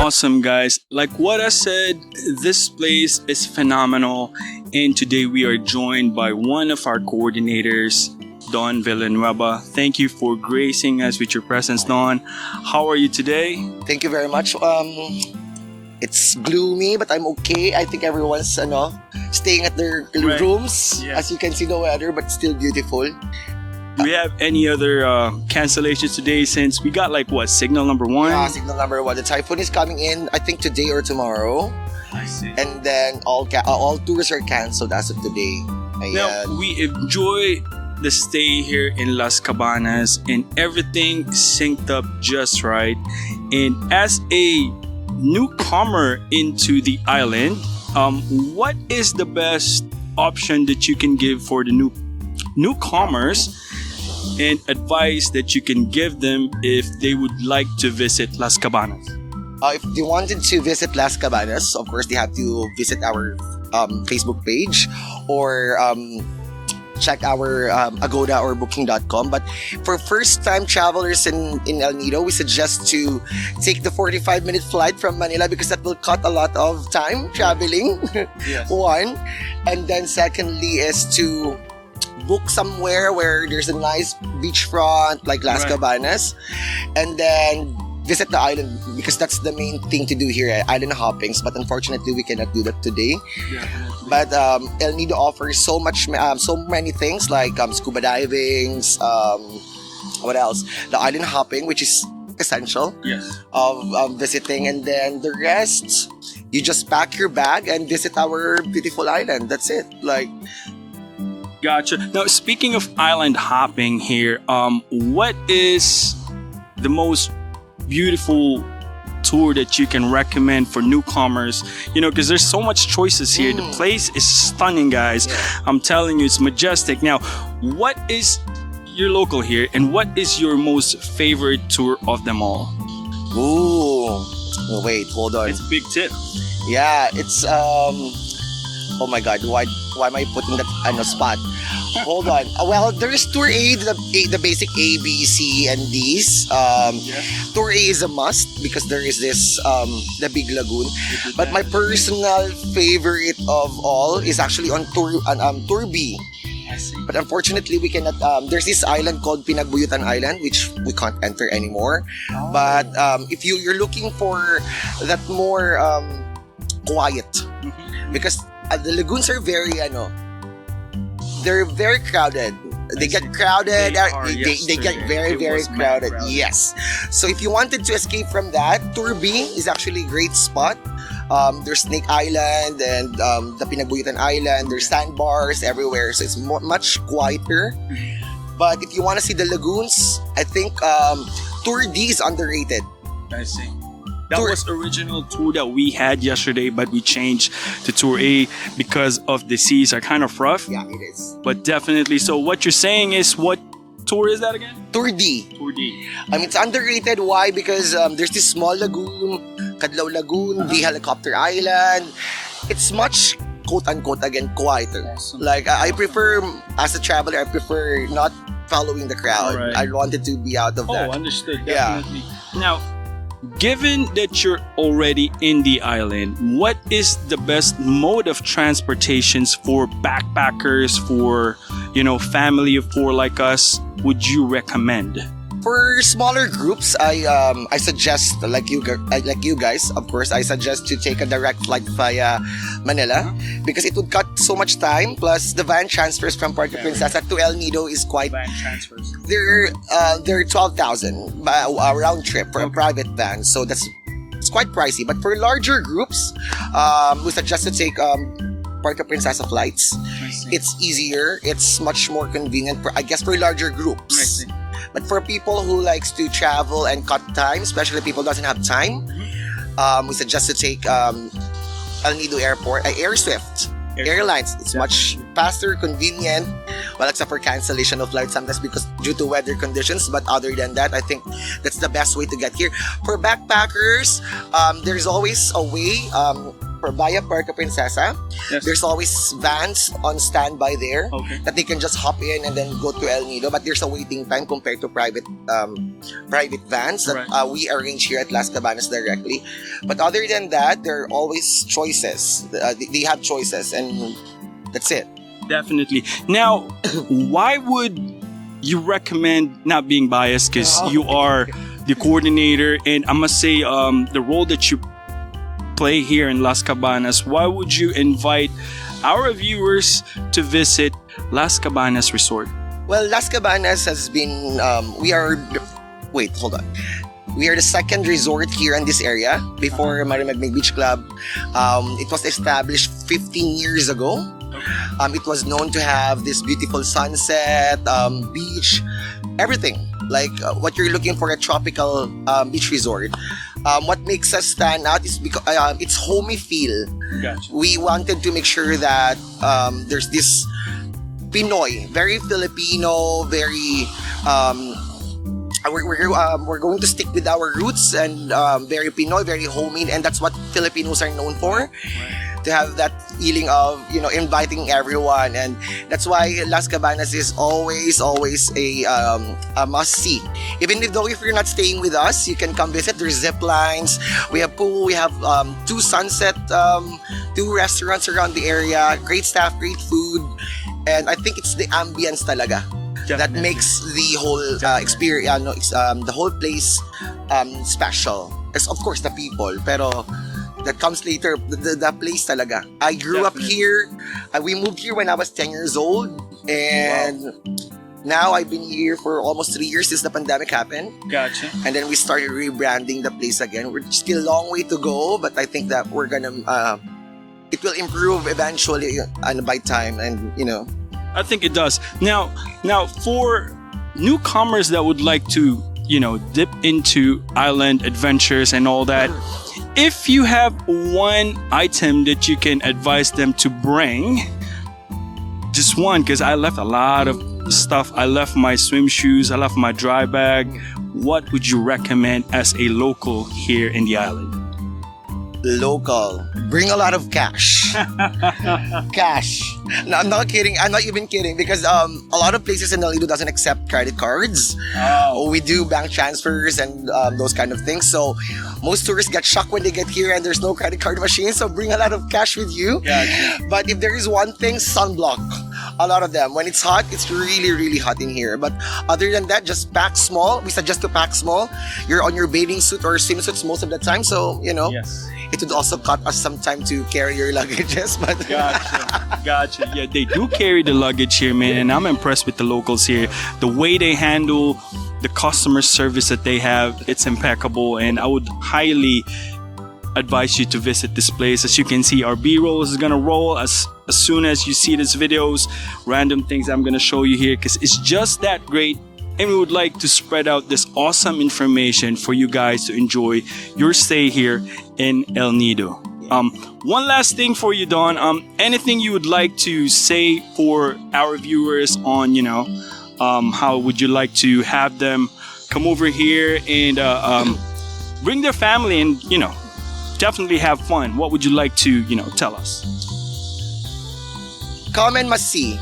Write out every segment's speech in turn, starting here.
awesome, guys. Like what I said, this place is phenomenal. And today we are joined by one of our coordinators, Don Villanueva. Thank you for gracing us with your presence, Don. How are you today? Thank you very much. It's gloomy, but I'm okay. I think everyone's staying at their Right. rooms. Yeah. As you can see the weather, but still beautiful. Do we have any other cancellations today since we got like what, signal number one? Signal number one. The typhoon is coming in, I think today or tomorrow. I see. And then all tours are cancelled as of today. Now, Ayan. we enjoy the stay here in Las Cabanas and everything synced up just right. And as a newcomer into the island, what is the best option that you can give for the newcomers and advice that you can give them if they would like to visit Las Cabanas? If they wanted to visit Las Cabanas, of course, they have to visit our Facebook page or check our Agoda or Booking.com. But for first-time travelers in El Nido, we suggest to take the 45-minute flight from Manila because that will cut a lot of time traveling. Yes. One. And then secondly is to book somewhere where there's a nice beachfront like Las Right. Cabanas. And then visit the island because that's the main thing to do here, island hoppings. But unfortunately, we cannot do that today. But El Nido offers so many things like scuba divings. What else? The island hopping, which is essential Yes. of visiting, and then the rest, you just pack your bag and visit our beautiful island. That's it. Like, Gotcha. Now, speaking of island hopping here, what is the most beautiful tour that you can recommend for newcomers? Because there's so much choices here. The place is stunning, guys. Yeah. I'm telling you, it's majestic. Now, what is your local here, and what is your most favorite tour of them all? ooh, wait, hold on. It's a big tip. Yeah, it's oh my god, why am I putting that on the spot? Hold on. Well, there's Tour A, the basic A, B, C, and D's. Tour A is a must because there is this the Big Lagoon. But my personal favorite of all is actually on Tour B. I see. But unfortunately, we cannot. There's this island called Pinagbuyutan Island, which we can't enter anymore. But if you're looking for that more quiet, because the lagoons are very they're very crowded. They get crowded. They are, They get yesterday. very It very was mad crowded. crowded. Yes. So if you wanted to escape from that, Tour B is actually a great spot. There's Snake Island and the Pinagbuyutan Island. There's sandbars everywhere, so it's much quieter. But if you want to see the lagoons, I think Tour D is underrated. I see. That Tour- was original tour that we had yesterday, but we changed to Tour A because of the seas are kind of rough. Yeah, it is. But definitely. So what you're saying is, what tour is that again? Tour D. Tour D. It's underrated. Why? Because there's this small lagoon, Kadlaw Lagoon, the Helicopter Island. It's much, quote-unquote, again, quieter. Awesome. Like, I prefer, as a traveler, I prefer not following the crowd. Alright. I wanted to be out of Oh, that. understood. Yeah. Definitely. Now, given that you're already in the island, what is the best mode of transportations for backpackers, for family of four like us? Would you recommend? For smaller groups, I suggest, like you guys, of course, I suggest to take a direct flight via Manila because it would cut so much time. Plus, the van transfers from Puerto Princesa to El Nido is quite. Bank transfers. They're 12,000 round trip for a private van, so it's quite pricey. But for larger groups, we suggest to take Puerto Princesa flights. I see. It's easier. It's much more convenient for, I guess, for larger I groups. see. But for people who likes to travel and cut time, especially people who doesn't have time, we suggest to take El Nido Airport, Air Swift Airlines. It's much faster, convenient. Well, except for cancellation of flights sometimes because due to weather conditions. But other than that, I think that's the best way to get here. For backpackers, there's always a way. via Puerto Princesa. Yes. There's always vans on standby there Okay. that they can just hop in and then go to El Nido. But there's a waiting time compared to private vans that Right. we arrange here at Las Cabanas directly. But other than that, there are always choices. They have choices, and that's it. Definitely. Now, why would you recommend, not being biased, because you are the coordinator, and I must say, the role that you play here in Las Cabanas, why would you invite our viewers to visit Las Cabanas Resort? Well, Las Cabanas has been, wait, hold on. We are the second resort here in this area before Marimagmig Beach Club. It was established 15 years ago. It was known to have this beautiful sunset, beach, everything. Like what you're looking for a tropical beach resort. What makes us stand out is because it's homey feel. Gotcha. We wanted to make sure that there's this Pinoy, very Filipino, very we're going to stick with our roots and very Pinoy, very homey, and that's what Filipinos are known for. To have that feeling of inviting everyone, and that's why Las Cabanas is always a must see. Even if you're not staying with us, you can come visit. There's zip lines, we have pool, we have two restaurants around the area, great staff, great food, and I think it's the ambience talaga that Definitely. makes the whole experience, the whole place special. As of course the people, pero that comes later. The place talaga. I grew up Definitely. here. We moved here when I was 10 years old, and now I've been here for almost 3 years since the pandemic happened. Gotcha. And then we started rebranding the place again. We're still a long way to go, but I think that we're gonna. It will improve eventually, and by time, and I think it does. Now for newcomers that would like to, dip into island adventures and all that, if you have one item that you can advise them to bring, just one, because I left a lot of stuff. I left my swim shoes, I left my dry bag. What would you recommend as a local here in the island? Local. Bring a lot of cash. Cash. No, I'm not kidding. I'm not even kidding, because a lot of places in El Nido doesn't accept credit cards. Oh, We do bank transfers and those kind of things. So most tourists get shocked when they get here and there's no credit card machine. So bring a lot of cash with you. gotcha. But if there is one thing, sunblock. A lot of them. When it's hot, it's really, really hot in here. But other than that, just pack small. We suggest to pack small. You're on your bathing suit or swimsuits most of the time. So, Yes. it would also cut us some time to carry your luggages. But Gotcha. Yeah, they do carry the luggage here, man, and I'm impressed with the locals here. The way they handle the customer service that they have, it's impeccable, and I would highly advise you to visit this place. As you can see, our B-roll is gonna roll as soon as you see these videos. Random things I'm gonna show you here, because it's just that great. And we would like to spread out this awesome information for you guys to enjoy your stay here in El Nido. One last thing for you, Dawn. Anything you would like to say for our viewers on, how would you like to have them come over here and bring their family and, definitely have fun? What would you like to, tell us? come and must see.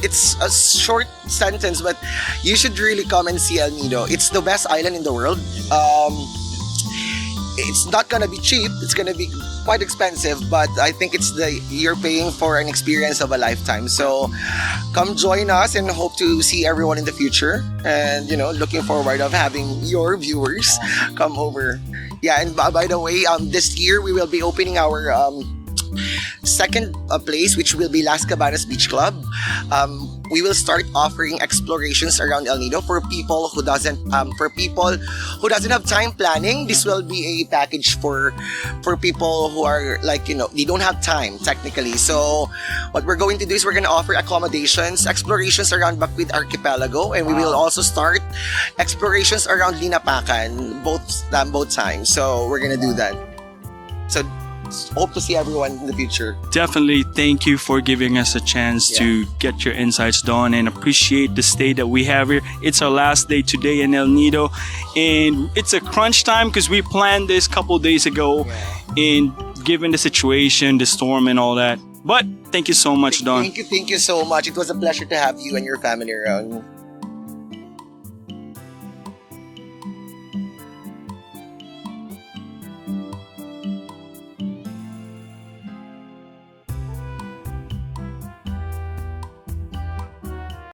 It's a short sentence, but you should really come and see El Nido. It's the best island in the world. It's not gonna be cheap. It's gonna be quite expensive, but I think you're paying for an experience of a lifetime. So come join us, and hope to see everyone in the future. And looking forward of having your viewers come over. Yeah, and by the way, this year we will be opening our second place, which will be Las Cabanas Beach Club. We will start offering explorations around El Nido for people who doesn't have time planning. This will be a package for people who are they don't have time technically. So what we're going to do is we're going to offer accommodations, explorations around Bakwid Archipelago, and we will also start explorations around Linapakan both times. So we're going to do that. So hope to see everyone in the future. Definitely thank you for giving us a chance to get your insights, Dawn, and appreciate the stay that we have here. It's our last day today in El Nido, and it's a crunch time because we planned this a couple days ago, and given the situation, the storm, and all that. But thank you so much, Don. Thank you so much. It was a pleasure to have you and your family around.